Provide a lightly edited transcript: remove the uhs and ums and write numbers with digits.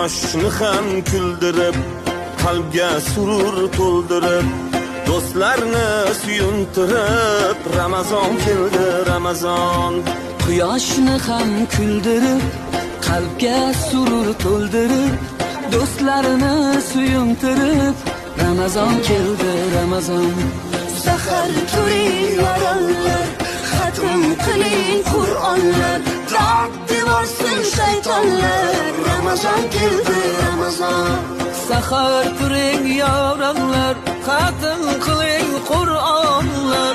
Quyoshni ham kuldirib, qalbga surur to'ldirib, do'stlarni suyuntirib, Ramazon keldi, Ramazon. Quyoshni ham kuldirib, qalbga surur to'ldirib, do'stlarini suyuntirib, Ramazon keldi, Ramazon. Sahar turing yorollar, xatm qiling Qur'onlar, dod devorsin shaytonlar, Ramazon keldi, Ramazon. Sahar turing yorollar, xatm qiling Qur'onlar,